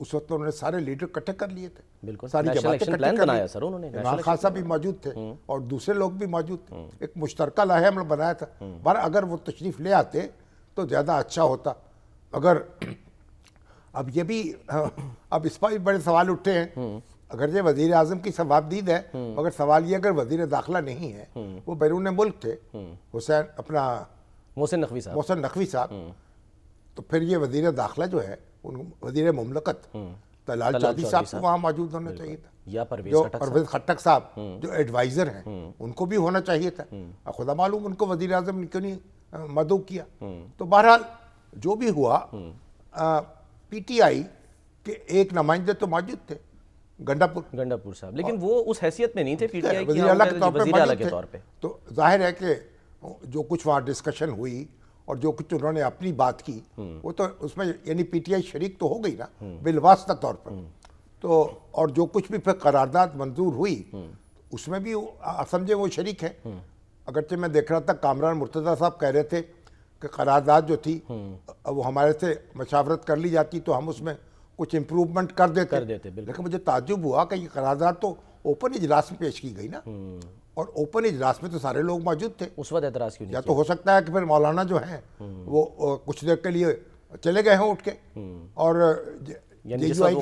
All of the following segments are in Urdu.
اس وقت انہوں نے سارے لیڈر اکٹھے کر لیے تھے, بالکل ساری جماعتیں پلان بنایا سر انہوں نے, عمران خان صاحب بھی موجود تھے اور دوسرے لوگ بھی موجود تھے, ایک مشترکہ لاہے ہم نے بنایا تھا. اگر وہ تشریف لے آتے تو زیادہ اچھا ہوتا. اگر اب یہ بھی اب اس پر بھی بڑے سوال اٹھے ہیں, اگرچہ وزیر اعظم کی ثوابدید ہے مگر سوال یہ اگر وزیر داخلہ نہیں ہے, وہ بیرون ملک تھے حسین اپنا محسن نقوی صاحب, تو پھر یہ وزیر داخلہ جو ہے وزیر مملکت طلال چودھری صاحب کو وہاں موجود ہونا چاہیے تھا, یا پرویز خٹک صاحب جو ایڈوائزر ہیں ان کو بھی ہونا چاہیے تھا. خدا معلوم ان کو وزیر اعظم نے کیوں نہیں مدعو کیا. تو بہرحال جو بھی ہوا, پی ٹی آئی کے ایک نمائندے تو موجود تھے گنڈا پور صاحب, لیکن وہ اس حیثیت میں نہیں تھے پی ٹی آئی وزیر اعلیٰ کے طور پہ. تو ظاہر ہے کہ جو کچھ وہاں ڈسکشن ہوئی اور جو کچھ انہوں نے اپنی بات کی وہ تو اس میں یعنی پی ٹی آئی شریک تو ہو گئی نا بالواسطہ طور پر. تو اور جو کچھ بھی پھر قرارداد منظور ہوئی اس میں بھی سمجھے وہ شریک ہیں. اگرچہ میں دیکھ رہا تھا کامران مرتضیٰ صاحب کہہ رہے تھے کہ قرارداد جو تھی وہ ہمارے سے مشاورت کر لی جاتی تو ہم اس میں کچھ امپروومنٹ کر دیتے. لیکن مجھے تعجب ہوا کہ یہ قرارداد تو اوپن اجلاس میں پیش کی گئی نا, اور اوپن اجلاس میں تو سارے لوگ موجود تھے. اس وقت اعتراض کیوں نہیں؟ یا تو ہو سکتا ہے کہ پھر مولانا جو ہیں وہ کچھ دیر کے لیے چلے گئے ہیں اٹھ کے, اور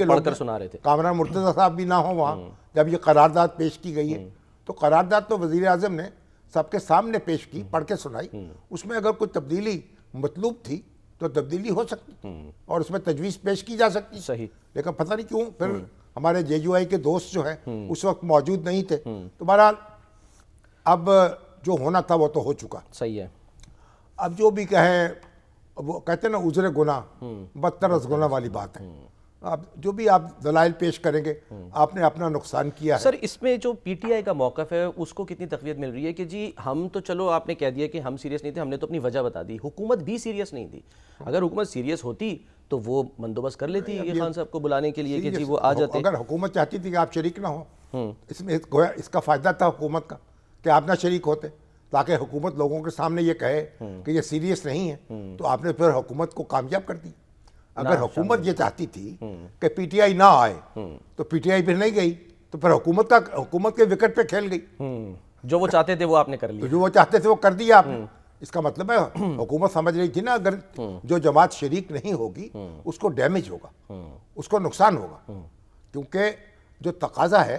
پڑھ کر سنا رہے تھے. کامران مرتضیٰ صاحب بھی نہ ہوں وہاں جب یہ قرارداد پیش کی گئی ہے. تو قرارداد تو وزیر اعظم نے سب کے سامنے پیش کی, پڑھ کے سنائی. اس میں اگر کوئی تبدیلی مطلوب تھی تو تبدیلی ہو سکتی اور اس میں تجویز پیش کی جا سکتی. صحیح. لیکن پتہ نہیں کیوں پھر ہمارے جے یو آئی کے دوست جو ہیں اس وقت موجود نہیں تھے. تو بہرحال اب جو ہونا تھا وہ تو ہو چکا. صحیح ہے. اب جو بھی کہیں وہ کہتے ہیں نا عذر گناہ بدتر از گناہ والی بات ہے. اب جو بھی آپ دلائل پیش کریں گے آپ نے اپنا نقصان کیا ہے. سر اس میں جو پی ٹی آئی کا موقف ہے اس کو کتنی تقویت مل رہی ہے کہ جی ہم تو چلو آپ نے کہہ دیا کہ ہم سیریس نہیں تھے, ہم نے تو اپنی وجہ بتا دی, حکومت بھی سیریس نہیں تھی. اگر حکومت سیریس ہوتی تو وہ بندوبست کر لیتی یہ خان صاحب کو بلانے کے لیے کہ جی وہ آ جاتے. اگر حکومت چاہتی تھی کہ آپ شریک نہ ہوں, اس میں اس کا فائدہ تھا حکومت کا کہ آپ نہ شریک ہوتے, تاکہ حکومت لوگوں کے سامنے یہ کہے کہ یہ سیریس نہیں ہے. تو آپ نے پھر حکومت کو کامیاب کر دی. اگر حکومت یہ چاہتی تھی کہ پی ٹی آئی نہ آئے تو پی ٹی آئی پھر نہیں گئی, تو پھر حکومت کے وکٹ پہ کھیل گئی. جو وہ چاہتے تھے وہ آپ نے کر لیا. جو وہ چاہتے تھے وہ کر دیا آپ نے. اس کا مطلب ہے حکومت سمجھ رہی تھی نا اگر جو جماعت شریک نہیں ہوگی اس کو ڈیمیج ہوگا, اس کو نقصان ہوگا. کیونکہ جو تقاضا ہے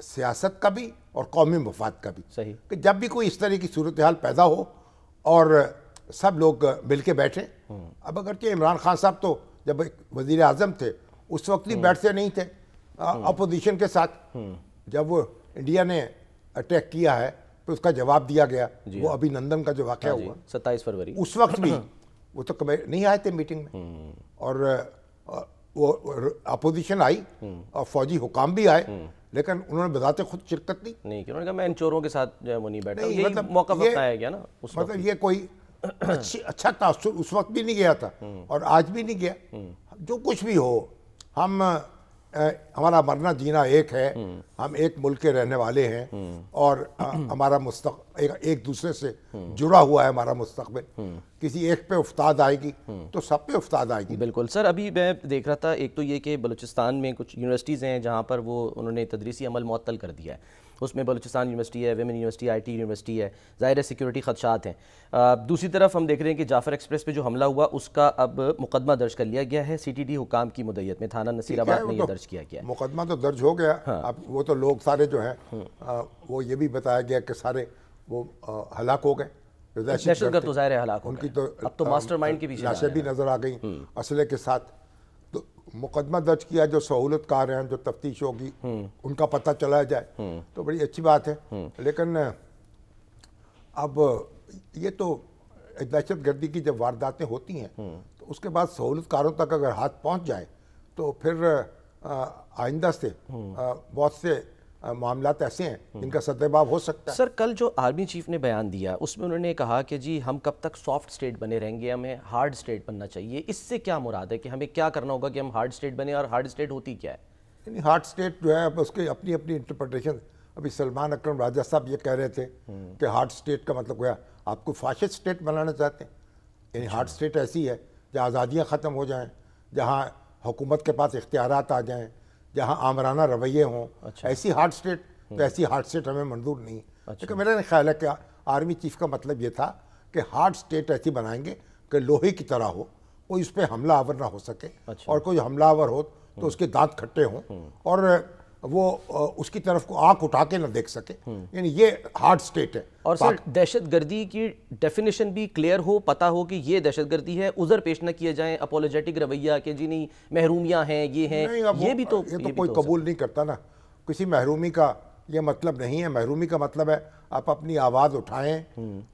سیاست کا بھی اور قومی مفاد کا بھی, صحیح, کہ جب بھی کوئی اس طرح کی صورتحال پیدا ہو اور سب لوگ مل کے بیٹھیں. اب اگرچہ عمران خان صاحب تو جب وزیر اعظم تھے اس وقت بھی بیٹھتے نہیں تھے اپوزیشن کے ساتھ. جب وہ انڈیا نے اٹیک کیا ہے تو اس کا جواب دیا گیا, وہ ابھی نندن کا جو واقعہ ہوا 27 فروری, اس وقت بھی وہ تو نہیں آئے تھے میٹنگ میں, اور وہ اپوزیشن آئی اور فوجی حکام بھی آئے, لیکن انہوں نے بذات خود شرکت نہیں کی. انہوں نے کہا میں ان چوروں کے ساتھ جو ہے وہ نہیں بیٹھا. یہی موقف اپنایا گیا نا. مطلب یہ کوئی اچھا تاثر اس وقت بھی نہیں گیا تھا اور آج بھی نہیں گیا. جو کچھ بھی ہو, ہمارا مرنا جینا ایک ہے, ہم ایک ملک کے رہنے والے ہیں اور ہمارا ایک دوسرے سے جڑا ہوا ہے ہمارا مستقبل. کسی ایک پہ افتاد آئے گی تو سب پہ افتاد آئے گی. بالکل سر. ابھی میں دیکھ رہا تھا ایک تو یہ کہ بلوچستان میں کچھ یونیورسٹیز ہیں جہاں پر انہوں نے تدریسی عمل معطل کر دیا ہے. اس میں بلوچستان یونیورسٹی ہے, women university, I T university ہے. ظاہر ہے سیکیورٹی خدشات ہیں. دوسری طرف ہم دیکھ رہے ہیں کہ جعفر ایکسپریس پہ جو حملہ ہوا اس کا اب مقدمہ درج کر لیا گیا ہے سی ٹی ڈی حکام کی مدعیت میں. تھانہ نصیر آباد میں یہ درج کیا گیا ہے. مقدمہ تو درج ہو گیا. اب وہ تو لوگ سارے جو ہیں وہ یہ بھی بتایا گیا کہ سارے وہ ہلاک ہو گئے. نیشنل گارڈ تو ظاہر ہے ہلاک ہو گئے. اب تو ماسٹر مائنڈ کے پیچھے لاشیں بھی نظر آ گئیں اسلحے کے ساتھ. تو مقدمہ درج کیا, جو سہولت کار ہیں, جو تفتیش ہوگی ان کا پتہ چلا جائے تو بڑی اچھی بات ہے. لیکن اب یہ تو دہشت گردی کی جب وارداتیں ہوتی ہیں تو اس کے بعد سہولت کاروں تک اگر ہاتھ پہنچ جائے تو پھر آئندہ سے بہت سے معاملات ایسے ہیں جن کا سدباب ہو سکتا ہے. سر کل جو آرمی چیف نے بیان دیا اس میں انہوں نے کہا کہ جی ہم کب تک سافٹ سٹیٹ بنے رہیں گے, ہمیں ہارڈ سٹیٹ بننا چاہیے. اس سے کیا مراد ہے کہ ہمیں کیا کرنا ہوگا کہ ہم ہارڈ سٹیٹ بنے, اور ہارڈ سٹیٹ ہوتی کیا ہے؟ یعنی ہارڈ سٹیٹ جو ہے اب اس کی اپنی اپنی انٹرپریٹیشن. ابھی سلمان اکرم راجہ صاحب یہ کہہ رہے تھے کہ ہارڈ سٹیٹ کا مطلب کیا, آپ کو فاشسٹ سٹیٹ بنانا چاہتے ہیں. یعنی ہارڈ سٹیٹ ایسی ہے جہاں آزادیاں ختم ہو جائیں, جہاں حکومت کے پاس اختیارات آ جائیں, جہاں آمرانہ رویے ہوں, ایسی ہارڈ اسٹیٹ, تو ایسی ہارڈ اسٹیٹ ہمیں منظور نہیں ہے. کیونکہ میرا خیال ہے کہ آرمی چیف کا مطلب یہ تھا کہ ہارڈ اسٹیٹ ایسی بنائیں گے کہ لوہے کی طرح ہو, کوئی اس پہ حملہ آور نہ ہو سکے, اور کوئی حملہ آور ہو تو اس کے دانت کھٹے ہوں اور وہ اس کی طرف کو آنکھ اٹھا کے نہ دیکھ سکے. یعنی یہ ہارڈ اسٹیٹ ہے. اور سر دہشت گردی کی ڈیفینیشن بھی کلیئر ہو, پتہ ہو کہ یہ دہشت گردی ہے, عذر پیش نہ کیے جائیں, اپولوجیٹک رویہ کہ جی نہیں محرومیاں ہیں, یہ ہیں, یہ بھی تو کوئی قبول نہیں کرتا نا. کسی محرومی کا یہ مطلب نہیں ہے. محرومی کا مطلب ہے آپ اپنی آواز اٹھائیں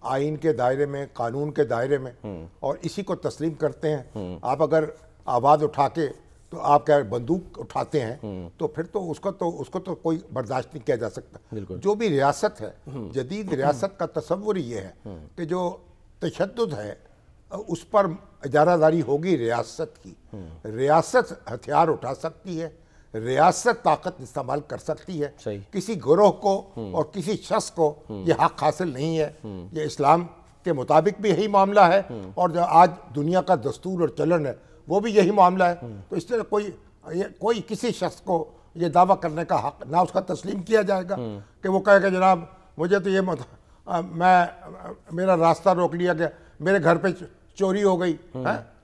آئین کے دائرے میں, قانون کے دائرے میں, اور اسی کو تسلیم کرتے ہیں. آپ اگر آواز اٹھا کے تو آپ کیا بندوق اٹھاتے ہیں تو پھر تو اس کو تو کوئی برداشت نہیں کیا جا سکتا. جو بھی ریاست ہے, جدید ریاست کا تصور یہ ہے کہ جو تشدد ہے اس پر اجارہ داری ہوگی ریاست کی. ریاست ہتھیار اٹھا سکتی ہے, ریاست طاقت استعمال کر سکتی ہے. کسی گروہ کو اور کسی شخص کو یہ حق حاصل نہیں ہے. یہ اسلام کے مطابق بھی یہی معاملہ ہے, اور جو آج دنیا کا دستور اور چلن ہے وہ بھی یہی معاملہ ہے. تو اس طرح کوئی کسی شخص کو یہ دعویٰ کرنے کا حق نہ اس کا تسلیم کیا جائے گا کہ وہ کہے کہ جناب مجھے تو یہ میرا راستہ روک لیا گیا, میرے گھر پہ چوری ہو گئی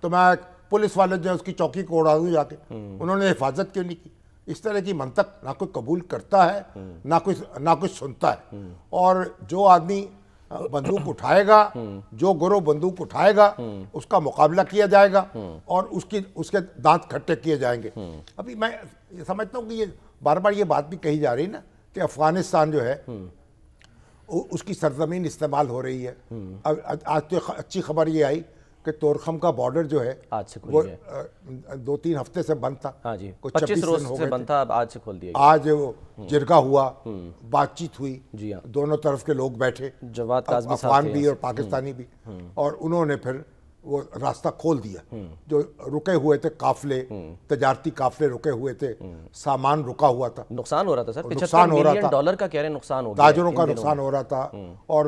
تو میں پولیس والے جو ہے اس کی چوکی کو اڑا دوں جا کے, انہوں نے حفاظت کیوں نہیں کی. اس طرح کی منطق نہ کوئی قبول کرتا ہے نہ کوئی سنتا ہے. اور جو آدمی بندوق اٹھائے گا, جو گروہ بندوق اٹھائے گا, اس کا مقابلہ کیا جائے گا اور اس کے دانت کھٹے کیے جائیں گے. ابھی میں سمجھتا ہوں کہ یہ بار بار یہ بات بھی کہی جا رہی نا کہ افغانستان جو ہے اس کی سرزمین استعمال ہو رہی ہے. آج تو اچھی خبر یہ آئی کہ تورخم کا بارڈر جو ہے وہ 2-3 ہفتے سے بند تھا. 25 روز سے بند تھا, اب آج سے کھول دیا. آج وہ جرگہ ہوا, بات چیت ہوئی, دونوں طرف کے لوگ بیٹھے, افغان بھی اور پاکستانی بھی, اور انہوں نے پھر وہ راستہ کھول دیا. جو رکے ہوئے تھے قافلے, تجارتی قافلے رکے ہوئے تھے, سامان رکا ہوا تھا, نقصان ہو رہا تھا سر, نقصان ہو رہا تھا, $75 کا کہہ رہے نقصان ہو گیا, تاجروں کا نقصان ہو رہا تھا, اور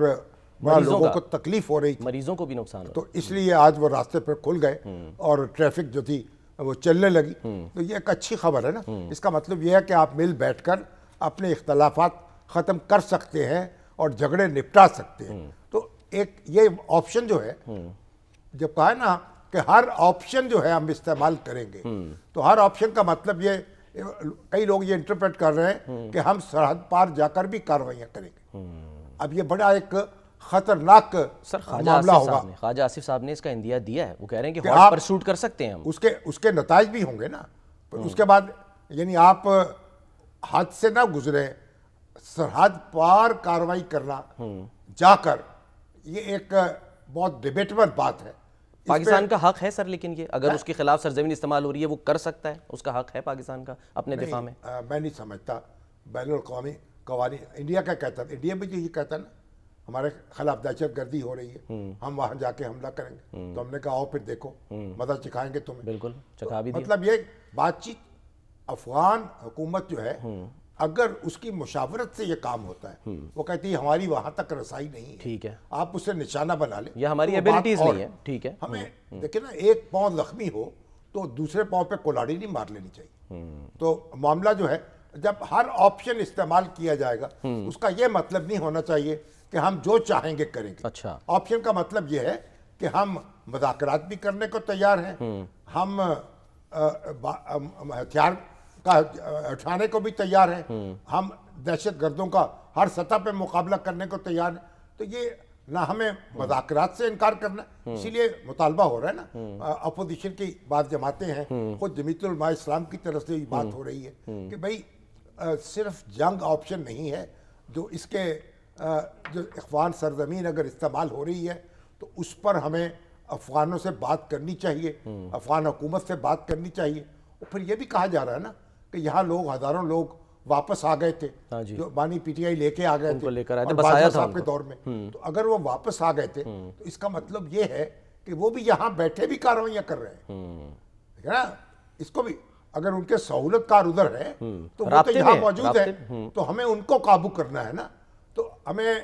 لوگوں کو تکلیف ہو رہی تھی, مریضوں کو بھی نقصان ہو. تو اس لیے آج وہ راستے پہ کھل گئے اور ٹریفک جو تھی وہ چلنے لگی. تو یہ ایک اچھی خبر ہے نا. اس کا مطلب یہ ہے کہ آپ مل بیٹھ کر اپنے اختلافات ختم کر سکتے ہیں اور جھگڑے نپٹا سکتے ہیں. تو ایک یہ آپشن جو ہے, جب کہا ہے نا کہ ہر آپشن جو ہے ہم استعمال کریں گے, تو ہر آپشن کا مطلب یہ کئی لوگ یہ انٹرپریٹ کر رہے ہیں کہ ہم سرحد پار جا کر بھی کارروائیاں کریں گے. اب یہ بڑا ایک خطرناک معاملہ ہوگا. خواجہ آصف صاحب نے اس کا اندیا دیا ہے, وہ کہہ رہے ہیں کہ ہاٹ پرسوٹ کر سکتے ہیں ہم. اس کے نتائج بھی ہوں گے نا. اس کے بعد یعنی آپ حد سے نہ گزرے, سرحد پار کارروائی کرنا جا کر, یہ ایک بہت ڈیبیٹیبل بات ہے. پاکستان کا حق ہے سر, لیکن یہ اگر اس کے خلاف سرزمین استعمال ہو رہی ہے وہ کر سکتا ہے, اس کا حق ہے پاکستان کا اپنے دفاع میں. میں نہیں سمجھتا. بین الاقوامی قوانین انڈیا کا کہتا ہے, انڈیا بھی جو یہ کہتا ہے نا ہمارے خلاف دہشت گردی ہو رہی ہے, ہم وہاں جا کے حملہ کریں گے, تو ہم نے کہا آؤ پھر دیکھو, مزہ چکھائیں گے تمہیں. بالکل چکھا بھی دیا. مطلب یہ بات چیت, افغان حکومت جو ہے اگر اس کی مشاورت سے یہ کام ہوتا ہے, وہ کہتی ہے ہماری وہاں تک رسائی نہیں ہے, ٹھیک ہے, آپ اسے نشانہ بنا لیں, یہ ہماری ایبلٹیز نہیں ہے, ٹھیک ہے. ہمیں دیکھیں نا, ایک پاؤں زخمی ہو تو دوسرے پاؤں پہ کلاڑی نہیں مار لینی چاہیے. تو معاملہ جو ہے جب ہر آپشن استعمال کیا جائے گا, اس کا یہ مطلب نہیں ہونا چاہیے کہ ہم جو چاہیں گے کریں گے. اچھا, آپشن کا مطلب یہ ہے کہ ہم مذاکرات بھی کرنے کو تیار ہیں, ہم ہتھیار کا اٹھانے کو بھی تیار ہیں, ہم دہشت گردوں کا ہر سطح پہ مقابلہ کرنے کو تیار ہیں. تو یہ نہ ہمیں مذاکرات سے انکار کرنا, اسی لیے مطالبہ ہو رہا ہے نا. اپوزیشن کی بعض جماعتیں ہیں, خود جمیعت علماء اسلام کی طرف سے یہ بات ہو رہی ہے کہ بھئی صرف جنگ آپشن نہیں ہے. جو اس کے جو افغان سرزمین اگر استعمال ہو رہی ہے تو اس پر ہمیں افغانوں سے بات کرنی چاہیے, افغان حکومت سے بات کرنی چاہیے. اور پھر یہ بھی کہا جا رہا ہے نا کہ یہاں ہزاروں لوگ واپس آ گئے تھے, جو بانی پی ٹی آئی لے کے آ گئے تھے بادشاہ صاحب کے دور میں. تو اگر وہ واپس آ گئے تھے تو اس کا مطلب یہ ہے کہ وہ بھی یہاں بیٹھے بھی کارروائیاں کر رہے ہیں نا. اس کو بھی اگر ان کے سہولت کار ادھر ہے تو وہ تو یہاں موجود ہے, تو ہمیں ان کو قابو کرنا ہے نا. تو ہمیں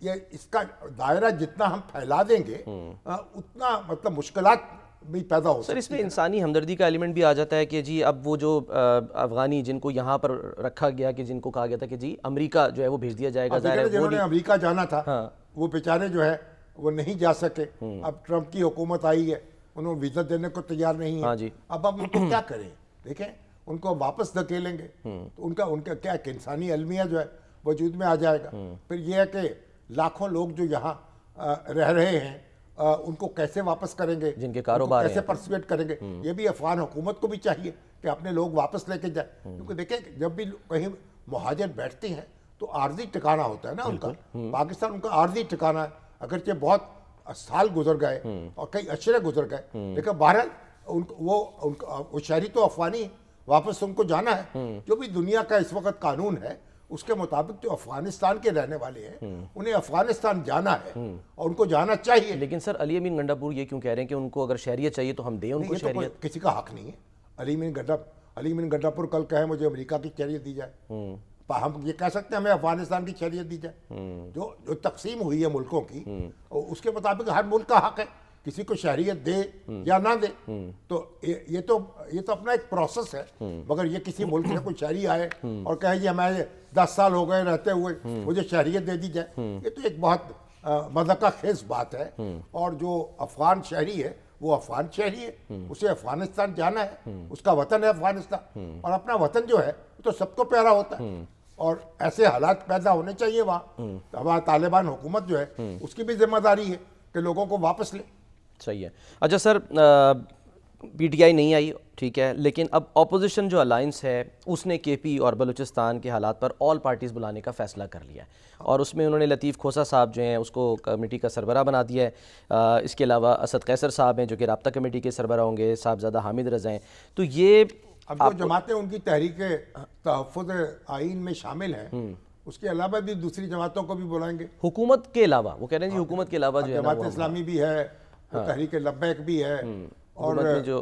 یہ اس کا دائرہ جتنا ہم پھیلا دیں گے اتنا مطلب مشکلات بھی پیدا ہو سر اس میں انسانی ہمدردی کا ایلیمنٹ بھی آ جاتا ہے کہ جی اب وہ جو افغانی جن کو یہاں پر رکھا گیا کہ جن کو کہا گیا تھا کہ جی امریکہ جو ہے وہ بھیج دیا جائے گا, جنہوں نے امریکہ جانا تھا وہ بیچارے جو ہے وہ نہیں جا سکے. اب ٹرمپ کی حکومت آئی ہے, انہوں نے ویزا دینے کو تیار نہیں ہے. اب ان کو کیا کریں, دیکھیں ان کو واپس دھکیلیں گے تو ان کا کیا کہ انسانی المیہ جو ہے وجود میں آ جائے گا. پھر یہ ہے کہ لاکھوں لوگ جو یہاں رہ رہے ہیں ان کو کیسے واپس کریں گے, جن کے کاروبار کیسے پرسویٹ کریں گے. یہ بھی افغان حکومت کو بھی چاہیے کہ اپنے لوگ واپس لے کے جائیں, کیونکہ دیکھیں جب بھی کہیں مہاجر بیٹھتے ہیں تو عارضی ٹھکانہ ہوتا ہے نا ان کا. پاکستان ان کا عارضی ٹھکانہ ہے, اگرچہ بہت سال گزر گئے اور کئی اشرے گزر گئے, لیکن بہرحال وہ شہری تو افغانی ہیں, واپس ان کو جانا ہے. جو بھی دنیا کا اس وقت قانون ہے اس کے مطابق جو افغانستان کے رہنے والے ہیں انہیں افغانستان جانا ہے اور ان کو جانا چاہیے. لیکن سر علی امین گنڈاپور یہ کیوں کہہ رہے ہیں کہ ان کو اگر شہریت چاہیے تو ہم دیں ان کو شہریت؟ کسی کا حق نہیں ہے. علی امین گنڈاپور کل کہے مجھے امریکہ کی شہریت دی جائے, ہم یہ کہہ سکتے ہیں ہمیں افغانستان کی شہریت دی جائے. جو تقسیم ہوئی ہے ملکوں کی اس کے مطابق ہر ملک کا حق ہے کسی کو شہریت دے یا نہ دے. تو یہ تو اپنا ایک پروسیس ہے. مگر یہ کسی ملک سے کوئی شہری آئے اور کہے جی ہمیں 10 سال ہو گئے رہتے ہوئے مجھے شہریت دے دی جائے, یہ تو ایک بہت مذاقہ خیز بات ہے. اور جو افغان شہری ہے وہ افغان شہری ہے, اسے افغانستان جانا ہے, اس کا وطن ہے افغانستان, اور اپنا وطن جو ہے تو سب کو پیارا ہوتا ہے. اور ایسے حالات پیدا ہونے چاہیے وہاں. ہمارا طالبان حکومت جو ہے اس کی بھی ذمہ داری ہے کہ لوگوں کو واپس لے. صحیح ہے. اچھا سر, پی ٹی آئی نہیں آئی ٹھیک ہے, لیکن اب اپوزیشن جو الائنس ہے اس نے کے پی اور بلوچستان کے حالات پر آل پارٹیز بلانے کا فیصلہ کر لیا ہے, اور اس میں انہوں نے لطیف کھوسہ صاحب جو ہیں اس کو کمیٹی کا سربراہ بنا دیا ہے. اس کے علاوہ اسد قیصر صاحب ہیں جو کہ رابطہ کمیٹی کے سربراہ ہوں گے, صاحبزادہ حامد رضا ہیں. تو یہ اب جو جماعتیں ان کی تحریک تحفظ آئین میں شامل ہیں اس کے علاوہ بھی دوسری جماعتوں کو بھی بلائیں گے, حکومت کے علاوہ. وہ کہہ رہے ہیں جی حکومت کے علاوہ جو ہے جماعت اسلامی بھی ہے, تحریک لبیک بھی ہے, اور جو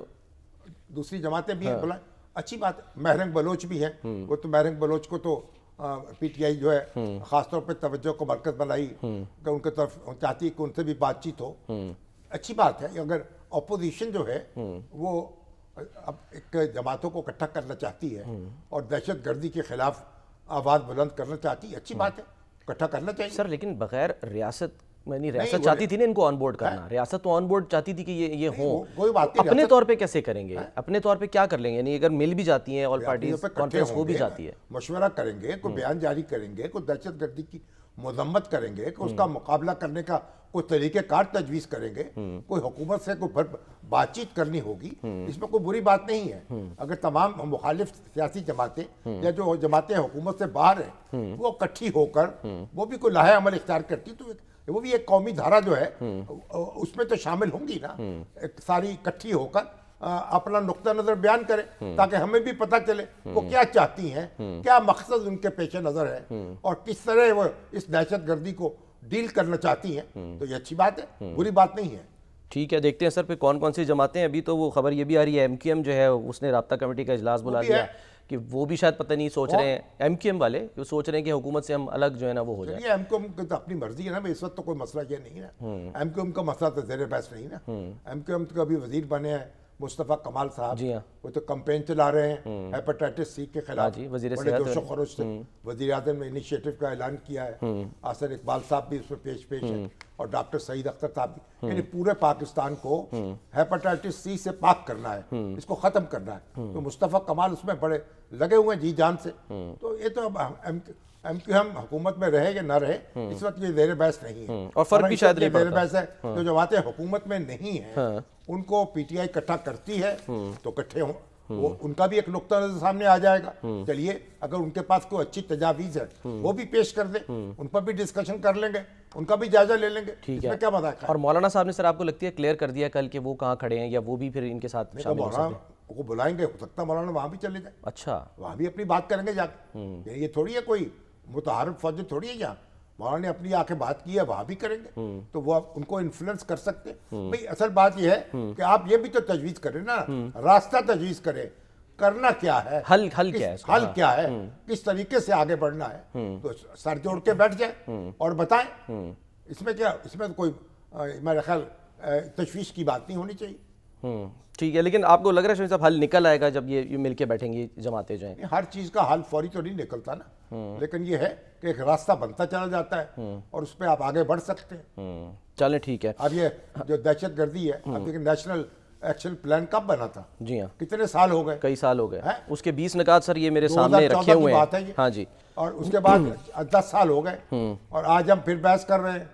دوسری جماعتیں بھی ہیں بلائیں. اچھی بات ہے. مہرنگ بلوچ بھی ہیں, وہ تو مہرنگ بلوچ کو تو پی ٹی آئی جو ہے خاص طور پہ توجہ کو مرکز بنائی کہ ان کے طرف چاہتی کہ ان سے بھی بات چیت ہو. اچھی بات ہے. اگر اپوزیشن جو ہے وہ اب ایک جماعتوں کو اکٹھا کرنا چاہتی ہے اور دہشت گردی کے خلاف آواز بلند کرنا چاہتی ہے, اچھی بات ہے, اکٹھا کرنا چاہیے. سر لیکن بغیر ریاست, یعنی ریاست چاہتی تھی نا ان کو آن بورڈ کرنا, ریاست تو آن بورڈ چاہتی تھی کہ یہ ہوں, اپنے طور پہ کیسے کریں گے, اپنے طور پہ کیا کر لیں گے؟ یعنی اگر مل بھی جاتی ہیں آل پارٹیز کانفرنس ہو بھی جاتی ہے, مشورہ کریں گے, کوئی بیان جاری کریں گے, کوئی دہشت گردی کی مذمت کریں گے, کہ اس کا مقابلہ کرنے کا کوئی طریقہ کار تجویز کریں گے, کوئی حکومت سے کوئی بات چیت کرنی ہوگی, اس میں کوئی بری بات نہیں ہے. اگر تمام مخالف سیاسی جماعتیں یا جو جماعتیں حکومت سے باہر ہیں وہ اکٹھی ہو کر وہ بھی کوئی لاہے عمل اختیار کرتی تو وہ بھی ایک قومی دھارا جو ہے اس میں تو شامل ہوں گی نا, ساری اکٹھی ہو کر اپنا نقطہ نظر بیان کریں تاکہ ہمیں بھی پتہ چلے وہ کیا چاہتی ہیں, کیا مقصد ان کے پیش نظر ہے, اور کس طرح وہ اس دہشت گردی کو ڈیل کرنا چاہتی ہیں. تو یہ اچھی بات ہے, بری بات نہیں ہے. ٹھیک ہے, دیکھتے ہیں سر پہ کون کون سی جماعتیں ہیں. ابھی تو وہ خبر یہ بھی آ رہی ہے ایم کیو ایم جو ہے اس نے رابطہ کمیٹی کا اجلاس بلا لیا کہ وہ بھی شاید پتہ نہیں سوچ رہے ہیں, ایم کیو ایم والے وہ سوچ رہے ہیں کہ حکومت سے ہم الگ جو ہے نا وہ ہو جائے. ایم کیو ایم کی تو اپنی مرضی ہے نا, اس وقت تو کوئی مسئلہ یہ نہیں ہے. ایم کیو ایم کا مسئلہ تو زیر بحث نہیں نا. ایم کیو ایم کا بھی وزیر بنے ہیں مصطفیٰ کمال صاحب, وہ تو کمپین چلا رہے ہیں ہیپاٹائٹس سی کے خلاف, بڑے جوش و خروش سے. وزیر اعظم نے انیشیٹو کا اعلان کیا ہے, آصر اقبال صاحب بھی اس میں پیش ہیں, اور ڈاکٹر سعید اختر صاحب بھی. یعنی پورے پاکستان کو ہیپاٹائٹس سی سے پاک کرنا ہے, اس کو ختم کرنا ہے. تو مصطفیٰ کمال اس میں بڑے لگے ہوئے ہیں جی جان سے. تو یہ تو ایم کیو ایم حکومت میں رہے یا نہ رہے اس وقت یہ زیر بحث نہیں ہے, اور فرق بھی شاید نہیں زیر بحث ہے. جو جماعتیں حکومت میں نہیں ہیں ان کو پی ٹی آئی اکٹھا کرتی ہے تو اکٹھے ہوں, وہ ان کا بھی ایک نقطہ نظر سامنے آ جائے گا. چلیے اگر ان کے پاس کوئی اچھی تجاویز ہے وہ بھی پیش کر دیں, ان پر بھی ڈسکشن کر لیں گے, ان کا بھی جائزہ لے لیں گے. ٹھیک ہے, کیا مذاق ہے. اور مولانا صاحب نے سر آپ کو لگتی ہے کلیئر کر دیا کل کہ وہ کہاں کھڑے ہیں, یا وہ بھی پھر ان کے ساتھ شامل ہو سکتے ہیں؟ وہ بلائیں گے, ہو سکتا ہے مولانا وہاں بھی چلے جائیں. اچھا, وہاں بھی اپنی بات کریں گے جا کے. یہ تھوڑی ہے کوئی متحرک فوج تھوڑی ہے یہاں, مولانا نے اپنی آ کے بات کی ہے, وہاں بھی کریں گے تو وہ ان کو انفلوئنس کر سکتے ہیں. بھئی اصل بات یہ ہے کہ آپ یہ بھی تو تجویز کریں نا, راستہ تجویز کریں, کرنا کیا ہے, حل کیا ہے, حل کیا ہے, کس طریقے سے آگے بڑھنا ہے. تو سر جوڑ کے بیٹھ جائیں اور بتائیں. اس میں کیا, اس میں کوئی میرا خیال تشویش کی بات نہیں ہونی چاہیے. ٹھیک ہے، لیکن آپ کو لگ رہا ہے شامی صاحب حل نکل آئے گا جب یہ مل کے بیٹھیں گی جماعتیں جو ہیں؟ ہر چیز کا حل فوری تو نہیں نکلتا نا، لیکن یہ ہے کہ ایک راستہ بنتا چلا جاتا ہے اور اس پہ آپ آگے بڑھ سکتے ہیں۔ چلیں ٹھیک ہے۔ اب یہ جو دہشت گردی ہے، اب دیکھیں نیشنل ایکشن پلان کب بنا تھا؟ جی ہاں، کتنے سال ہو گئے؟ کئی سال ہو گئے۔ اس کے 20 نکات سر یہ میرے سامنے رکھے ہوئے ہیں۔ ہاں جی، اور اس کے بعد 10 سال ہو گئے اور آج ہم پھر بحث کر رہے ہیں،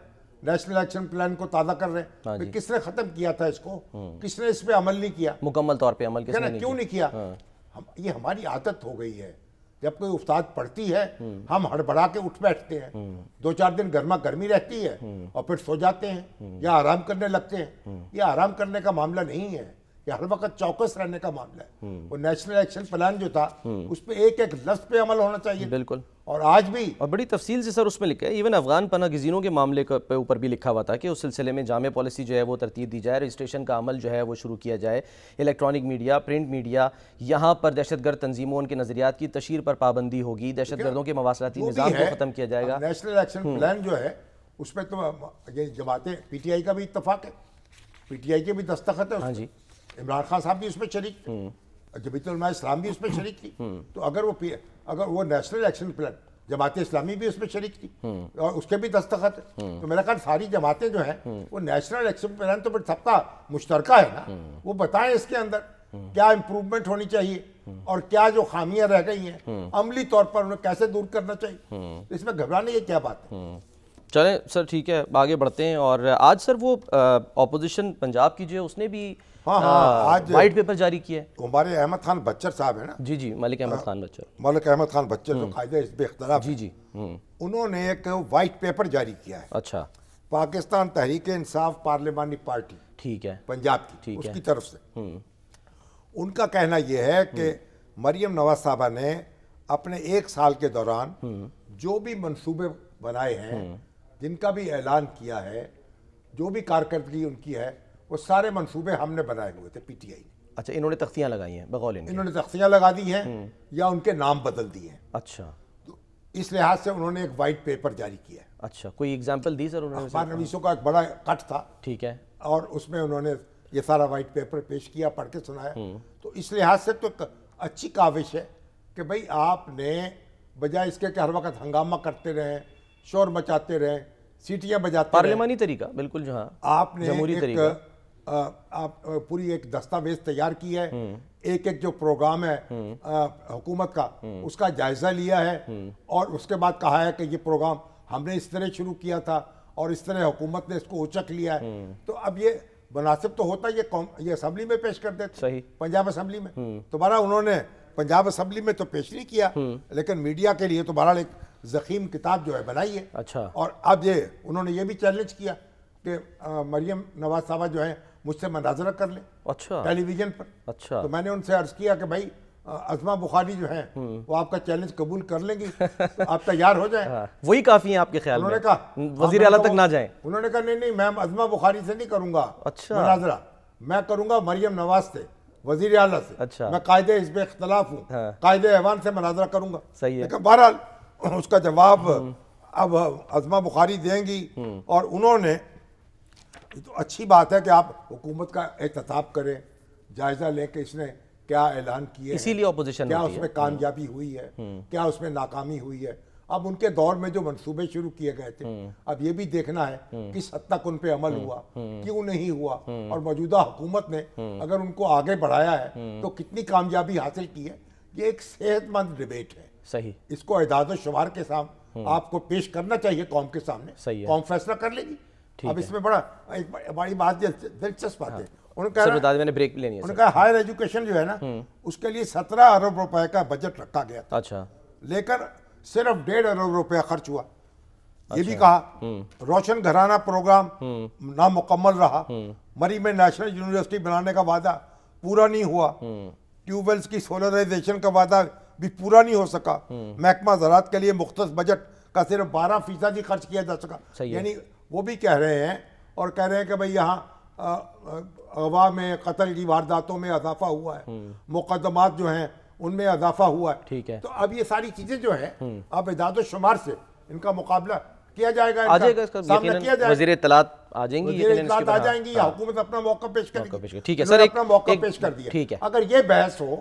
نیشنل ایکشن پلان کو تازہ کر رہے ہیں۔ کس نے ختم کیا تھا اس کو؟ کس نے اس پہ عمل نہیں کیا؟ مکمل طور پہ عمل کیوں نہیں کیا؟ یہ ہماری عادت ہو گئی ہے، جب کوئی افتاد پڑتی ہے ہم ہڑبڑا کے اٹھ بیٹھتے ہیں، 2-4 دن گرما گرمی رہتی ہے اور پھر سو جاتے ہیں یا آرام کرنے لگتے ہیں۔ یہ آرام کرنے کا معاملہ نہیں ہے، یہ ہر وقت چوکس رہنے کا معاملہ ہے۔ وہ نیشنل ایکشن پلان جو تھا اس پہ ایک ایک لفظ پہ عمل ہونا چاہیے، بالکل، اور آج بھی، اور بڑی تفصیل سے سر اس میں لکھا ہے، ایون افغان پناہ گزینوں کے معاملے پہ اوپر بھی لکھا ہوا تھا کہ اس سلسلے میں جامع پالیسی جو ہے وہ ترتیب دی جائے، رجسٹریشن کا عمل جو ہے وہ شروع کیا جائے، الیکٹرانک میڈیا، پرنٹ میڈیا، یہاں پر دہشت گرد تنظیموں ان کے نظریات کی تشہیر پر پابندی ہوگی، دہشت گردوں کے مواصلاتی نظام کو ختم کیا جائے گا۔ نیشنل ایکشن پلان جو ہے اس پہ تو یہ جماعتیں، پی ٹی آئی کا بھی اتفاق ہے، پی ٹی آئی کے بھی دستخط ہے، ہاں جی، عمران خان صاحب بھی اس میں شریک تھے، جمعیت علماء اسلام بھی اس میں شریک تھی، تو اگر وہ national action plan, Jamaat Islami بھی اس میں شریک تھی اور اس کے بھی دستخط ہے، تو میرا خیال ساری جماعتیں جو ہیں وہ نیشنل ایکشن پلان تو پھر سب کا مشترکہ ہے نا، وہ بتائیں اس کے اندر کیا امپروومنٹ ہونی چاہیے اور کیا جو خامیاں رہ گئی ہیں عملی طور پر انہیں کیسے دور کرنا چاہیے، اس میں گھبرانے کی کیا بات ہے۔ چلیں سر ٹھیک ہے، آگے بڑھتے ہیں۔ اور آج سر وہ اپوزیشن پنجاب کی جو ہے اس نے بھی آج وائٹ پیپر جاری کیا ہے، ہمارے احمد خان بچر صاحب ہیں نا، جی ملک احمد خان بچر، ملک احمد خان بچر جو قائد حزب اختلاف، جی انہوں نے ایک وائٹ پیپر جاری کیا ہے، اچھا، پاکستان تحریک انصاف پارلیمانی پارٹی ٹھیک ہے، پنجاب کی، اس کی طرف سے ان کا کہنا یہ ہے کہ مریم نواز صاحبہ نے اپنے 1 سال کے دوران جو بھی منصوبے بنائے ہیں، جن کا بھی اعلان کیا ہے، جو بھی کارکردگی ان کی ہے، وہ سارے منصوبے ہم نے بنائے ہوئے تھے، پی ٹی آئی نے۔ اچھا، انہوں نے تختیاں لگائی ہیں بقول انہوں نے تختیاں لگا دی ہیں یا ان کے نام بدل دیے ہیں، اچھا، تو اس لحاظ سے انہوں نے ایک وائٹ پیپر جاری کیا ہے۔ اچھا، کوئی ایگزامپل دی سر انہوں نے؟ اخبار نویسوں کا ایک بڑا کٹ تھا، ٹھیک ہے، اور اس میں انہوں نے یہ سارا وائٹ پیپر پیش کیا، پڑھ کے سنایا، تو اس لحاظ سے تو اچھی کاوش ہے کہ بھئی آپ نے بجائے اس کے کہ ہر وقت ہنگامہ کرتے رہیں، شور مچاتے رہیں، سیٹیاں بجاتے رہیں، پارلیمانی طریقہ بالکل جو ہاں آپ نے جمہوری طریقہ، آپ پوری ایک دستاویز تیار کی ہے، ایک جو پروگرام ہے حکومت کا اس کا جائزہ لیا ہے، اور اس کے بعد کہا ہے کہ یہ پروگرام ہم نے اس طرح شروع کیا تھا اور اس طرح حکومت نے اس کو اچک لیا ہے، تو اب یہ مناسب تو ہوتا یہ اسمبلی میں پیش کر دیتے، صحیح، پنجاب اسمبلی میں، تو بہرحال انہوں نے پنجاب اسمبلی میں تو پیش نہیں کیا، لیکن میڈیا کے لیے تو بہرحال ایک ضخیم کتاب جو ہے بنائی ہے، اچھا، اور اب انہوں نے یہ بھی چیلنج کیا کہ مریم نواز صاحبہ جو ہے مجھ سے مناظرہ کر لیں، اچھا، ٹیلی ویژن پر، اچھا، تو میں نے ان سے عرض کیا کہ بھائی عظمہ بخاری جو ہیں وہ آپ کا چیلنج قبول کر لیں گی، تو آپ تیار ہو جائیں، وہی کافی ہیں آپ کے خیال میں؟ انہوں نے کہا وزیر اعلیٰ تک نہ جائیں؟ انہوں نے کہا نہیں میں عظمہ بخاری سے نہیں کروں گا مناظرہ، میں کروں گا مریم نواز سے، وزیر اعلیٰ سے، میں قائد حزب اختلاف ہوں، قائد ایوان سے مناظرہ کروں گا، صحیح ہے، لیکن بہرحال اس کا جواب اب عظمہ بخاری دیں گی، اور انہوں نے تو اچھی بات ہے کہ آپ حکومت کا احتساب کریں، جائزہ لیں کہ اس نے کیا اعلان کیے، اسی لیے اپوزیشن کیا اس میں کامیابی ہوئی ہے، کیا اس میں ناکامی ہوئی ہے، اب ان کے دور میں جو منصوبے شروع کیے گئے تھے اب یہ بھی دیکھنا ہے کس حد تک ان پہ عمل ہوا، کیوں نہیں ہوا، اور موجودہ حکومت نے اگر ان کو آگے بڑھایا ہے تو کتنی کامیابی حاصل کی ہے۔ یہ ایک صحت مند ڈیبیٹ ہے، صحیح، اس کو اعداد و شمار کے سامنے آپ کو پیش کرنا چاہیے قوم کے سامنے، صحیح ہے، قوم فیصلہ کر لے گی۔ اب اس میں ایک بڑی بات دلچسپ بات ہے، میں نے بریک لینی ہے، انہوں نے کہا ہائر ایجوکیشن جو ہے نا اس کے لیے 17 ارب روپے کا بجٹ رکھا گیا تھا، اچھا، لیکن صرف 1.5 ارب روپے خرچ ہوا، یہ بھی کہا روشن گھرانہ پروگرام نامکمل رہا، مری میں نیشنل یونیورسٹی بنانے کا وعدہ پورا نہیں ہوا، ٹیوب ویلز کی سولرائزیشن کا وعدہ بھی پورا نہیں ہو سکا، محکمہ زراعت کے لیے مختص بجٹ کا صرف 12% ہی خرچ کیا جا سکا، یعنی وہ بھی کہہ رہے ہیں اور کہہ رہے ہیں کہ بھئی یہاں اغوا میں قتل کی وارداتوں میں اضافہ ہوا ہے، مقدمات جو ہیں ان میں اضافہ ہوا ہے، ٹھیک ہے، تو اب یہ ساری چیزیں جو ہیں اب اعداد و شمار سے ان کا مقابلہ کیا جائے گا, آ جائے گا اس کا سامنا کیا جائے گا, وزیر اطلاعات آ جائیں گی, وزیر اطلاعات آ جائیں گی, یا حکومت اپنا موقع پیش کرے گی. ٹھیک ہے سر, اپنا موقع پیش کر دیا. ٹھیک ہے, اگر یہ بحث ہو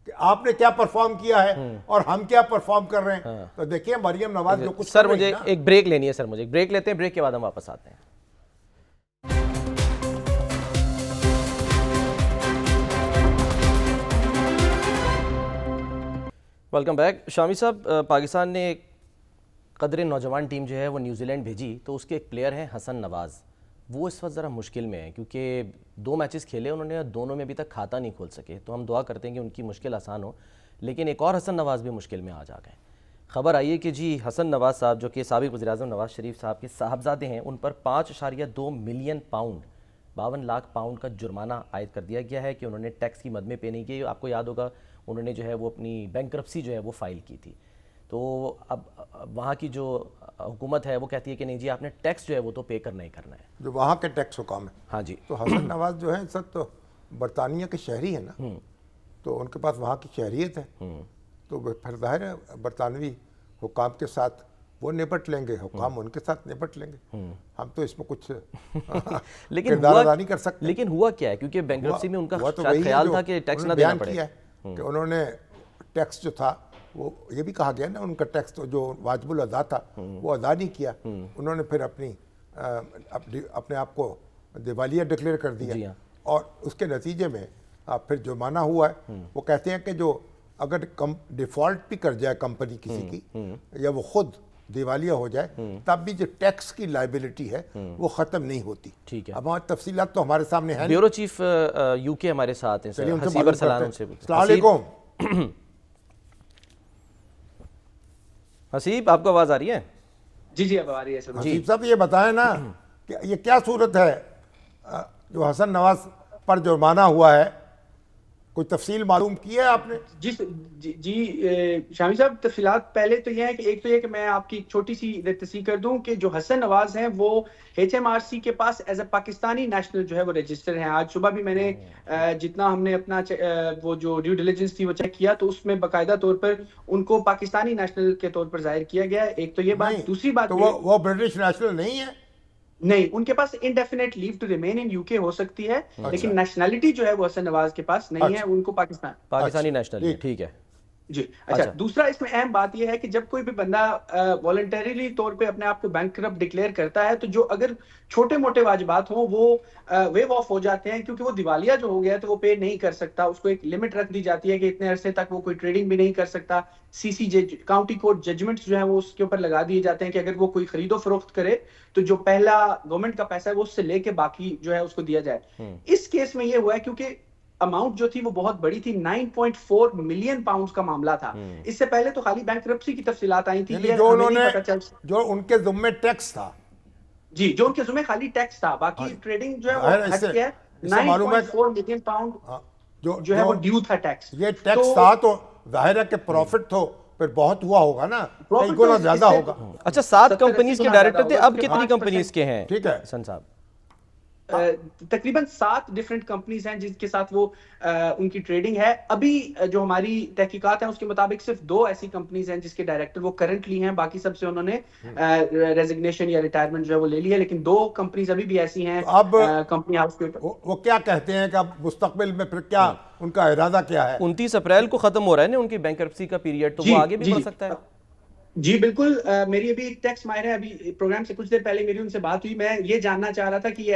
کہ آپ نے کیا پرفارم کیا ہے اور ہم کیا پرفارم کر رہے ہیں, تو دیکھیں مریم نواز جو کچھ سر مجھے ایک بریک لینی ہے, سر مجھے ایک بریک لیتے ہیں, بریک کے بعد ہم واپس آتے ہیں. Welcome back. شامی صاحب, پاکستان نے ایک قدر نوجوان ٹیم جو ہے وہ نیوزی لینڈ بھیجی, تو اس کے ایک پلیئر ہیں حسن نواز. وہ اس وقت ذرا مشکل میں ہیں کیونکہ 2 میچز کھیلے انہوں نے, دونوں میں ابھی تک کھاتا نہیں کھول سکے. تو ہم دعا کرتے ہیں کہ ان کی مشکل آسان ہو. لیکن ایک اور حسن نواز بھی مشکل میں آ گئے. خبر آئی ہے کہ جی حسن نواز صاحب جو کہ سابق وزیراعظم نواز شریف صاحب کے صاحبزادے ہیں, ان پر 5.2 ملین پاؤنڈ 52 لاکھ پاؤنڈ کا جرمانہ عائد کر دیا گیا ہے کہ انہوں نے ٹیکس کی مد میں پے نہیں کی. آپ کو یاد ہوگا انہوں نے جو ہے وہ اپنی بینکرپسی جو ہے وہ فائل کی تھی. تو اب وہاں کی جو حکومت ہے وہ کہتی ہے کہ نہیں جی آپ نے ٹیکس جو ہے وہ تو پے کرنا ہی کرنا ہے, جو وہاں کے ٹیکس حکام ہے. ہاں جی. تو حسن نواز جو ہے سر تو برطانیہ کے شہری ہیں نا, تو ان کے پاس وہاں کی شہریت ہے, تو پھر ظاہر ہے برطانوی حکام کے ساتھ وہ نپٹ لیں گے, حکام ان کے ساتھ نپٹ لیں گے. ہم تو اس میں کچھ کردار ادا نہیں کر سکتے. لیکن ہوا کیا ہے, کیونکہ بینکرپسی میں ان کا خیال تھا کہ ٹیکس نہ دینا پڑے, کہ انہوں نے ٹیکس جو تھا وہ یہ بھی کہا گیا نا, ان کا ٹیکس تو جو واجب الادا تھا وہ ادا نہیں کیا. انہوں نے پھر اپنے آپ کو دیوالیہ ڈکلیئر کر دیا, اور اس کے نتیجے میں پھر جرمانہ ہوا ہے. وہ کہتے ہیں کہ جو اگر ڈیفالٹ بھی کر جائے کمپنی کسی کی, یا وہ خود دیوالیہ ہو جائے, تب بھی جو ٹیکس کی لائبلٹی ہے وہ ختم نہیں ہوتی. ٹھیک ہے, اب ہماری تفصیلات تو ہمارے سامنے ہیں. بیورو چیف یو کے ہمارے ساتھ ہیں سر, حسیب ارسلان. ان سے السلام علیکم. حسیب آپ کو آواز آ رہی ہے؟ جی جی اب آ رہی ہے سر. حسیب صاحب یہ بتائیں نا کہ یہ کیا صورت ہے جو حسن نواز پر جرمانہ ہوا ہے, کوئی تفصیل معلوم کی ہے آپ نے؟ جی شامی صاحب, تفصیلات پہلے تو یہ ہے کہ ایک تو یہ کہ میں آپ کی چھوٹی سی تصحیح کر دوں کہ جو حسن نواز ہیں وہ HMRC کے پاس ایز اے پاکستانی نیشنل جو ہے وہ رجسٹر ہیں. آج صبح بھی میں نے جتنا ہم نے اپنا وہ جو ڈیو ڈیلیجنس تھی وہ چیک کیا, تو اس میں باقاعدہ طور پر ان کو پاکستانی نیشنل کے طور پر ظاہر کیا گیا. ایک تو یہ بات. دوسری بات وہ برٹش نیشنل نہیں ہے. نہیں, ان کے پاس indefinite leave to remain in UK ہو سکتی ہے, لیکن نیشنلٹی جو ہے وہ حسن نواز کے پاس نہیں ہے, ان کو پاکستانی نیشنل. ٹھیک ہے جی. اچھا, دوسرا اس میں اہم بات یہ ہے کہ جب کوئی بھی بندہ والنٹریلی طور پہ اپنے آپ کو بینکرپٹ ڈکلیئر کرتا ہے, تو جو اگر چھوٹے موٹے واجبات ہوں وہ ویو آف ہو جاتے ہیں, کیونکہ وہ دیوالیہ جو ہو گیا ہے تو وہ پے نہیں کر سکتا. اس کو ایک لمٹ رکھ دی جاتی ہے کہ اتنے عرصے تک وہ کوئی ٹریڈنگ بھی نہیں کر سکتا. CCJ کاؤنٹی کورٹ ججمنٹس جو ہیں وہ اس کے اوپر لگا دیے جاتے ہیں کہ اگر وہ کوئی خرید و فروخت کرے تو جو پہلا گورنمنٹ کا پیسہ ہے وہ اس سے لے کے باقی جو ہے اس کو دیا جائے. اس کیس میں یہ ہوا ہے کیونکہ اماؤنٹ جو تھی وہ بہت بڑی تھی, 9.4 ملین پاؤنڈز کا معاملہ تھا. اس سے پہلے تو خالی بینکرپسی کی تفصیلات آئی تھی, جو ان کے ذمہ ٹیکس تھا. جی, جو ان کے ذمہ خالی ٹیکس تھا, باقی ٹریڈنگ جو ہے وہ ہٹ کے 9.4 ملین پاؤنڈ جو ہے وہ ڈیو تھا ٹیکس. یہ ٹیکس تھا تو ظاہر ہے کہ پروفٹ تو پھر بہت ہوا ہوگا نا, کئی گنا زیادہ ہوگا. اچھا, 7 کمپنیز کے ڈائریکٹر تھے, اب کتنی کمپنیز کے ہیں؟ ٹھیک ہے حسن صاحب, تقریباً 7 ڈیفرنٹ کمپنیز ہیں جن کے ساتھ وہ ان کی ٹریڈنگ ہے. ابھی جو ہماری تحقیقات ہیں اس کے مطابق صرف 2 ایسی کمپنیز ہیں جس کے ڈائریکٹر وہ کرنٹلی ہیں, باقی سب سے انہوں نے ریزگنیشن یا ریٹائرمنٹ جو ہے وہ لے لی ہے. لیکن 2 کمپنیز ابھی بھی ایسی ہیں کمپنی ہاؤس کے اوپر. وہ کیا کہتے ہیں کہ اب مستقبل میں پھر کیا ان کا ارادہ کیا ہے؟ 29 اپریل کو ختم ہو رہا ہے نا ان کی بینکرپسی کا پیریڈ, تو وہ آگے بھی بڑھ سکتا ہے. جی بالکل. میری ابھی ایک ٹیکس ماہر ہے, ابھی پروگرام سے کچھ دیر پہلے میری ان سے بات ہوئی. میں یہ جاننا چاہ رہا تھا کہ یہ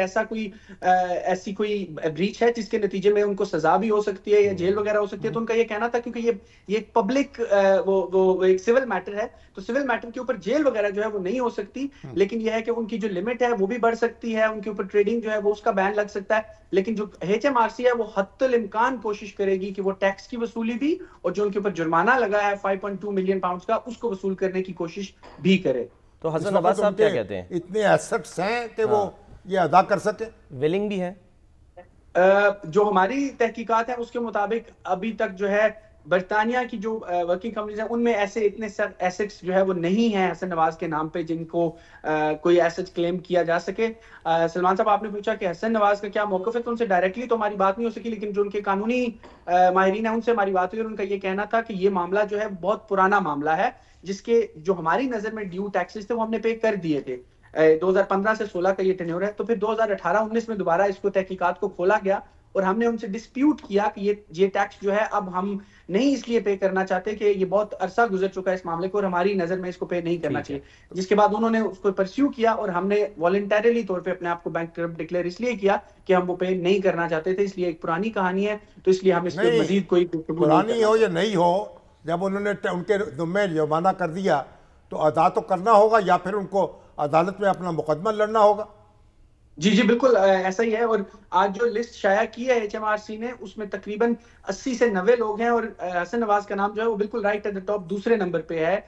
ایسی کوئی بریچ ہے جس کے نتیجے میں ان کو سزا بھی ہو سکتی ہے یا جیل وغیرہ ہو سکتی ہے. تو ان کا یہ کہنا تھا کیونکہ یہ ایک پبلک وہ ایک سول میٹر ہے, تو سول میٹر کے اوپر جیل وغیرہ جو ہے وہ نہیں ہو سکتی, لیکن یہ ہے کہ ان کی جو لمٹ ہے وہ بھی بڑھ سکتی ہے, ان کے اوپر ٹریڈنگ جو ہے وہ اس کا بین لگ سکتا ہے. لیکن جو HMRC ہے وہ حتی الامکان کوشش کرے گی کہ وہ ٹیکس کی وصولی بھی اور جو ان کے اوپر جرمانہ لگا ہے 5.2 ملین پاؤنڈز کا اس کو وصول کرنے کی کوشش بھی کرے. تو حسن نواز صاحب کیا کہتے ہیں؟ اتنے ایسٹس ہیں کہ وہ یہ ادا کر سکے, ویلنگ بھی ہے. جو ہماری تحقیقات ہیں اس کے مطابق ابھی تک جو ہے برطانیہ کی جو ورکنگ کمپنیز ہیں ان میں ایسے اتنے ایسٹس جو ہے وہ نہیں ہیں حسن نواز کے نام پہ جن کو کوئی ایسٹ کلیم کیا جا سکے. سلمان صاحب آپ نے پوچھا کہ حسن نواز کا کیا موقف ہے, تو ان سے ڈائریکٹلی تو ہماری بات نہیں ہو سکی, لیکن جو ان کے قانونی ماہرین ہیں ان سے ہماری بات ہوئی اور ان کا یہ کہنا تھا کہ یہ معاملہ جو ہے بہت پرانا معاملہ ہے, جس کے جو ہماری نظر میں ڈیو ٹیکسز تھے وہ ہم نے پے کر دیے تھے. 2015 سے 16 کا یہ ٹینیور ہے, تو پھر 2018-19 میں دوبارہ اس کو تحقیقات کو کھولا گیا اور ہم نے ان سے ڈسپیوٹ کیا کہ یہ ٹیکس جو ہے اب ہم نہیں اس لیے پے کرنا چاہتے کہ یہ بہت عرصہ گزر چکا ہے اس معاملے کو اور ہماری نظر میں اس کو پے نہیں کرنا چاہیے. جس کے بعد انہوں نے اس کو پرسیو کیا اور ہم نے والنٹریلی طور پہ اپنے آپ کو بینکرپٹ ڈکلیئر اس لیے کیا کہ ہم وہ پے نہیں کرنا چاہتے تھے. اس لیے ایک پرانی کہانی ہے, تو اس لیے ہم اس پہ مزید کوئی پرانی ہو یا نہیں ہو, جب انہوں نے ان کے ذمے جرمانہ کر دیا تو ادا تو کرنا ہوگا یا پھر ان کو عدالت میں اپنا مقدمہ لڑنا ہوگا. جی جی بالکل ایسا ہی ہے. اور آج جو لسٹ شائع کی ہے HMRC نے اس میں تقریباً 80 سے 90 لوگ ہیں اور حسن نواز کا نام جو ہے وہ بالکل رائٹ ایٹ دا ٹاپ دوسرے نمبر پہ ہے,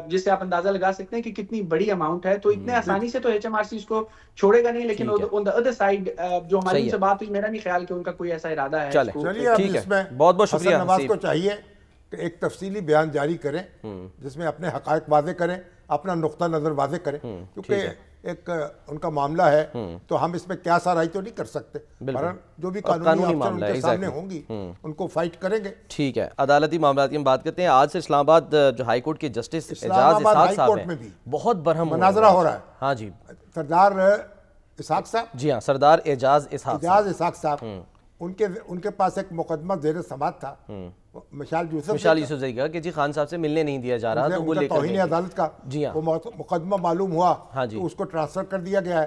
جس سے آپ اندازہ لگا سکتے ہیں کہ کتنی بڑی اماؤنٹ ہے. تو اتنے آسانی سے تو HMRC اس کو چھوڑے گا نہیں, لیکن آن دا ادر سائیڈ جو ہماری ان سے بات ہوئی, میرا نہیں خیال کہ ان کا کوئی ایسا ارادہ ہے. چلیے اب اس میں بہت بہت شکریہ. حسن نواز کو چاہیے کہ ایک تفصیلی بیان جاری کریں جس میں اپنے حقائق واضح کریں, اپنا نقطہ نظر واضح کریں, کیونکہ ایک ان کا معاملہ ہے تو ہم اس میں کیا سارائی تو نہیں کر سکتے. جو بھی قانونی افسر ان کے سامنے ہوں گی ان کو فائٹ کریں گے. ٹھیک ہے, عدالتی معاملات کی ہم بات کرتے ہیں. آج سے اسلام آباد جو ہائی کورٹ کے جسٹس اعجاز اسحاق صاحب ہیں, بہت برہم مناظرہ ہو رہا ہے. ہاں جی, سردار اسحاق صاحب, جی ہاں, سردار اعجاز اسحاق صاحب, ان کے پاس ایک مقدمہ زیر سماعت تھا مشال یوسف زئی کا کہ جی خان صاحب سے ملنے نہیں دیا جا رہا, تو وہ لے کر توہین عدالت کا وہ مقدمہ معلوم ہوا تو اس کو ٹرانسفر کر دیا گیا ہے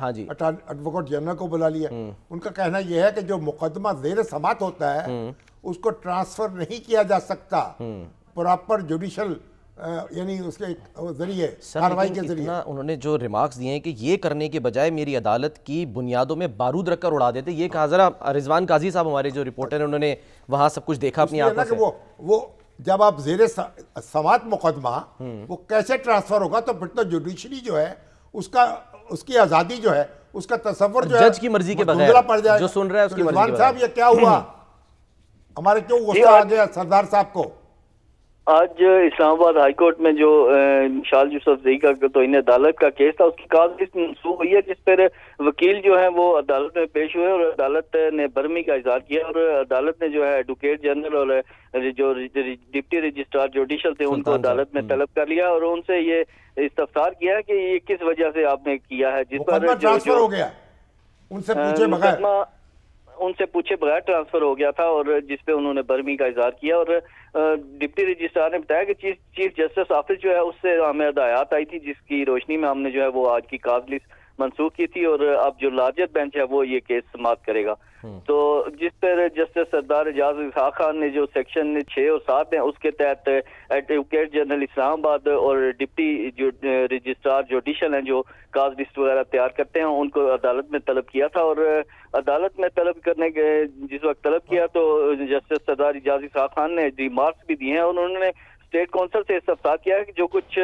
ہاں جی, ایڈوکیٹ جنرل کو بلا لیا. ان کا کہنا یہ ہے کہ جو مقدمہ زیر سماعت ہوتا ہے اس کو ٹرانسفر نہیں کیا جا سکتا پراپر جوڈیشل یعنی اس کے ذریعے کارروائی کے ذریعے. انہوں نے جو ریمارکس دیے ہیں کہ یہ کرنے کے بجائے میری عدالت کی بنیادوں میں بارود رکھ کر اڑا دیتے, یہ کہا ذرا رضوان قاضی صاحب ہمارے جو رپورٹر ہیں, انہوں نے وہاں سب کچھ دیکھا اپنی آنکھوں سے. وہ جب آپ زیر سماعت مقدمہ وہ کیسے ٹرانسفر ہوگا, تو پھر تو جوڈیشری جو ہے اس کی آزادی جو ہے اس کا تصور جو ہے جج کی مرضی کے بغیر جو سن رہا ہے اس کی مرضی کے بغیر. صاحب یہ کیا ہوا, ہمارے کیوں غصہ آ گیا سردار صاحب کو؟ آج اسلام آباد ہائی کورٹ میں جو مشال یوسف زئی کا توہین عدالت کا کیس تھا اس کی کاز لسٹ منسوخ ہوئی ہے, جس پر وکیل جو ہیں وہ عدالت میں پیش ہوئے اور عدالت نے برہمی کا اظہار کیا اور عدالت نے جو ہے ایڈوکیٹ جنرل اور جو ڈپٹی رجسٹرار جوڈیشل تھے ان کو عدالت میں طلب کر لیا اور ان سے یہ استفسار کیا کہ یہ کس وجہ سے آپ نے کیا ہے, جس پر ٹرانسفر ہو گیا ان سے پوچھے بغیر ٹرانسفر ہو گیا تھا, اور جس پہ انہوں نے برہمی کا اظہار کیا. اور ڈپٹی رجسٹرار نے بتایا کہ چیف جسٹس آفس جو ہے اس سے ہمیں ہدایات آئی تھی, جس کی روشنی میں ہم نے جو ہے وہ آج کی کاز لسٹ منسوخ کی تھی اور اب جو لارجر بینچ ہے وہ یہ کیس سماعت کرے گا. تو جس پر جسٹس سردار اعجاز اسحاق خان نے جو سیکشن 6 اور 7 ہیں اس کے تحت ایڈوکیٹ جنرل اسلام آباد اور ڈپٹی جو رجسٹرار جوڈیشل ہیں جو کاز لسٹ وغیرہ تیار کرتے ہیں ان کو عدالت میں طلب کیا تھا. اور عدالت میں طلب کرنے کے جس وقت طلب کیا تو جسٹس سردار اعجاز اسحاق خان نے ریمارکس بھی دیے ہیں اور انہوں نے اسٹیٹ کونسل سے استفسار کیا ہے کہ جو کچھ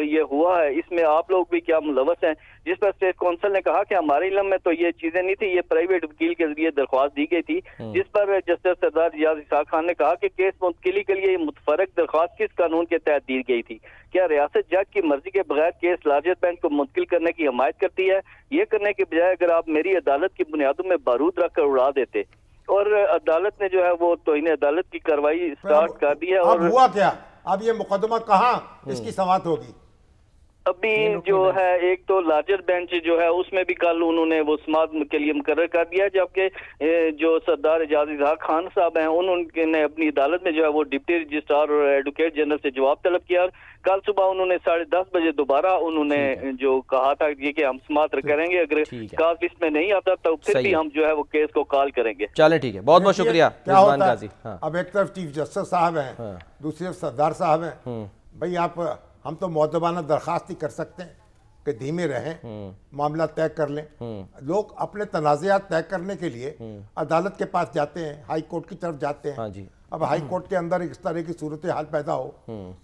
یہ ہوا ہے اس میں آپ لوگ بھی کیا ملوث ہیں, جس پر اسٹیٹ کونسل نے کہا کہ ہمارے علم میں تو یہ چیزیں نہیں تھی, یہ پرائیویٹ وکیل کے ذریعے درخواست دی گئی تھی. جس پر جسٹس سردار اعجاز اسحاق خان نے کہا کہ کیس منتقلی کے لیے متفرق درخواست کس قانون کے تحت دی گئی تھی, کیا ریاست جج کی مرضی کے بغیر کیس لارجر بینچ کو منتقل کرنے کی حمایت کرتی ہے؟ یہ کرنے کے بجائے اگر آپ میری عدالت کی بنیادوں میں بارود رکھ کر اڑا دیتے. اور عدالت نے جو ہے وہ توہین عدالت کی کارروائی سٹارٹ کر دی ہے. اور ہوا کیا اب یہ مقدمہ کہاں اس کی سماعت ہوگی؟ ابھی جو ہے ایک تو لارجر بینچ جو ہے اس میں بھی کل انہوں نے وہ سماعت کے لیے مقرر کر دیا, جبکہ جو سردار اعجاز اسحاق خان صاحب ہیں انہوں نے اپنی عدالت میں جو ہے وہ ڈپٹی رجسٹرار اور ایڈوکیٹ جنرل سے جواب طلب کیا. کل صبح انہوں نے 10:30 بجے دوبارہ انہوں نے جو کہا تھا کہ ہم سماعت کریں گے, اگر کاز لسٹ میں نہیں آتا تو پھر بھی ہم جو ہے وہ کیس کو کال کریں گے. چلیں ٹھیک ہے, بہت بہت شکریہ رضوان قاضی. اب ایک طرف چیف جسٹس صاحب ہیں, دوسری طرف سردار صاحب ہیں. بھائی ہم تو مؤدبانہ درخواست ہی کر سکتے ہیں کہ دھیمے رہیں, معاملہ طے کر لیں. لوگ اپنے تنازعات طے کرنے کے لیے عدالت کے پاس جاتے ہیں, ہائی کورٹ کی طرف جاتے ہیں. اب ہائی کورٹ کے اندر اس طرح کی صورتحال پیدا ہو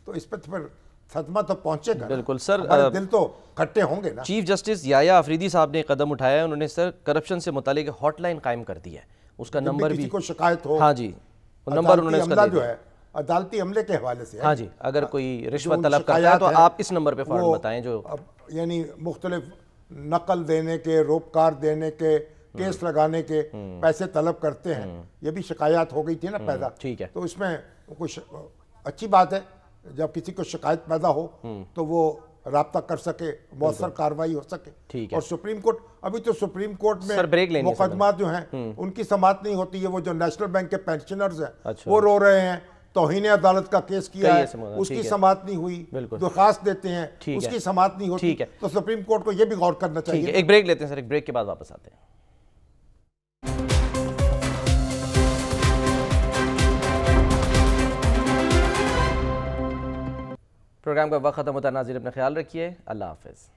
تو اس پہ پھر صدمہ تو پہنچے گا. بالکل سر, ہمارے دل تو کھٹے ہوں گے نا. چیف جسٹس یحییٰ آفریدی صاحب نے قدم اٹھایا ہے, انہوں نے سر کرپشن سے متعلق ہاٹ لائن قائم کر دی ہے, اس کا نمبر بھی کسی کو شکایت ہو, ہاں جی نمبر انہوں نے اس کا دے جو ہے عدالتی عملے کے حوالے سے, ہاں جی اگر کوئی رشوت طلب کرتا ہے تو آپ اس نمبر پہ فوراً بتائیں. جو یعنی مختلف نقل دینے کے, روپکار دینے کے, کیس لگانے کے پیسے طلب کرتے ہیں, یہ بھی شکایات ہو گئی تھی نا پیدا. ٹھیک ہے, تو اس میں کچھ اچھی بات ہے جب کسی کو شکایت پیدا ہو تو وہ رابطہ کر سکے, مؤثر کارروائی ہو سکے. ٹھیک ہے, اور سپریم کورٹ, ابھی تو سپریم کورٹ میں میں مقدمات جو ہیں ان کی سماعت نہیں ہوتی ہے. وہ جو نیشنل بینک کے پینشنرز ہیں وہ رو رہے ہیں, توہین عدالت کا کیس کیا ہے, اس کی سماعت نہیں ہوئی, درخواست دیتے ہیں اس کی سماعت نہیں ہوتی. تو سپریم کورٹ کو یہ بھی غور کرنا چاہیے. ایک بریک لیتے ہیں سر, ایک بریک کے بعد واپس آتے ہیں. پروگرام کا وقت ختم ہوتا ہے, ناظرین اپنا خیال رکھیے, اللہ حافظ.